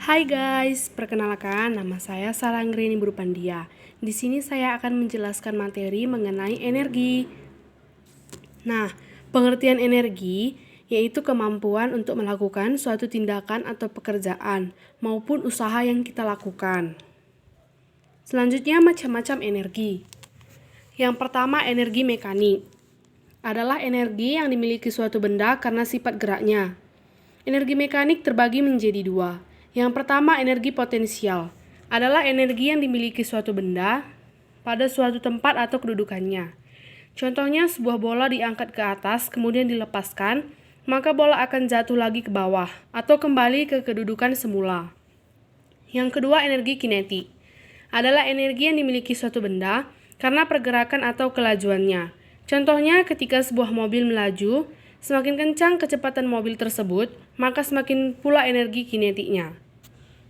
Hai guys, perkenalkan nama saya Salangrini Burupandia. Di sini saya akan menjelaskan materi mengenai energi. Nah, pengertian energi yaitu kemampuan untuk melakukan suatu tindakan atau pekerjaan maupun usaha yang kita lakukan. Selanjutnya macam-macam energi. Yang pertama, energi mekanik adalah energi yang dimiliki suatu benda karena sifat geraknya. Energi mekanik terbagi menjadi dua. Yang pertama, energi potensial adalah energi yang dimiliki suatu benda pada suatu tempat atau kedudukannya. Contohnya, sebuah bola diangkat ke atas kemudian dilepaskan, maka bola akan jatuh lagi ke bawah atau kembali ke kedudukan semula. Yang kedua, energi kinetik adalah energi yang dimiliki suatu benda karena pergerakan atau kelajuannya. Contohnya, ketika sebuah mobil melaju, semakin kencang kecepatan mobil tersebut, maka semakin pula energi kinetiknya.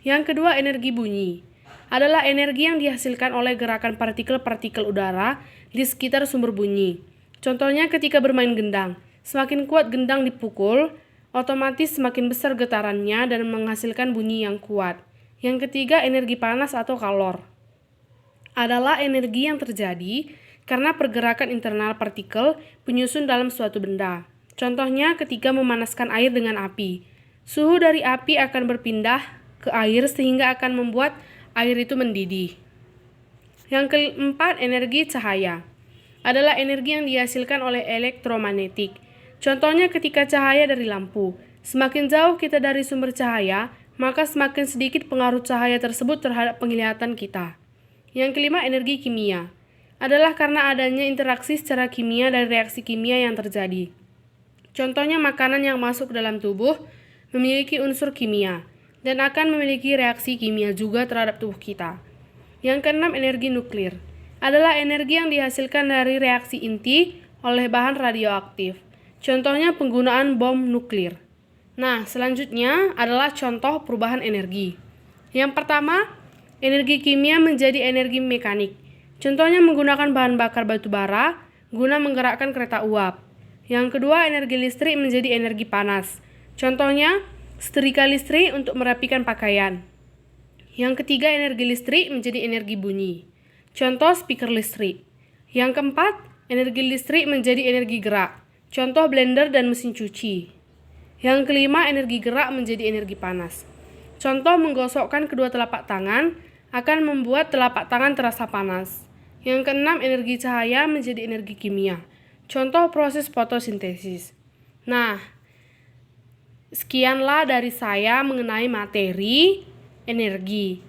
Yang kedua, energi bunyi adalah energi yang dihasilkan oleh gerakan partikel-partikel udara di sekitar sumber bunyi. Contohnya ketika bermain gendang, semakin kuat gendang dipukul, otomatis semakin besar getarannya dan menghasilkan bunyi yang kuat. Yang ketiga, energi panas atau kalor adalah energi yang terjadi karena pergerakan internal partikel penyusun dalam suatu benda. Contohnya ketika memanaskan air dengan api. Suhu dari api akan berpindah ke air sehingga akan membuat air itu mendidih. Yang keempat, energi cahaya adalah energi yang dihasilkan oleh elektromagnetik. Contohnya ketika cahaya dari lampu. Semakin jauh kita dari sumber cahaya, maka semakin sedikit pengaruh cahaya tersebut terhadap penglihatan kita. Yang kelima, energi kimia adalah karena adanya interaksi secara kimia dan reaksi kimia yang terjadi. Contohnya makanan yang masuk ke dalam tubuh memiliki unsur kimia dan akan memiliki reaksi kimia juga terhadap tubuh kita. Yang keenam, energi nuklir adalah energi yang dihasilkan dari reaksi inti oleh bahan radioaktif. Contohnya penggunaan bom nuklir. Nah, selanjutnya adalah contoh perubahan energi. Yang pertama, energi kimia menjadi energi mekanik. Contohnya menggunakan bahan bakar batu bara guna menggerakkan kereta uap. Yang kedua, energi listrik menjadi energi panas. Contohnya, setrika listrik untuk merapikan pakaian. Yang ketiga, energi listrik menjadi energi bunyi. Contoh, speaker listrik. Yang keempat, energi listrik menjadi energi gerak. Contoh, blender dan mesin cuci. Yang kelima, energi gerak menjadi energi panas. Contoh, menggosokkan kedua telapak tangan akan membuat telapak tangan terasa panas. Yang keenam, energi cahaya menjadi energi kimia. Contoh, proses fotosintesis. Nah, sekianlah dari saya mengenai materi energi.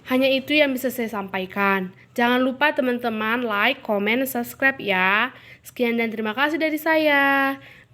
Hanya itu yang bisa saya sampaikan. Jangan lupa teman-teman like, comment, subscribe ya. Sekian dan terima kasih dari saya.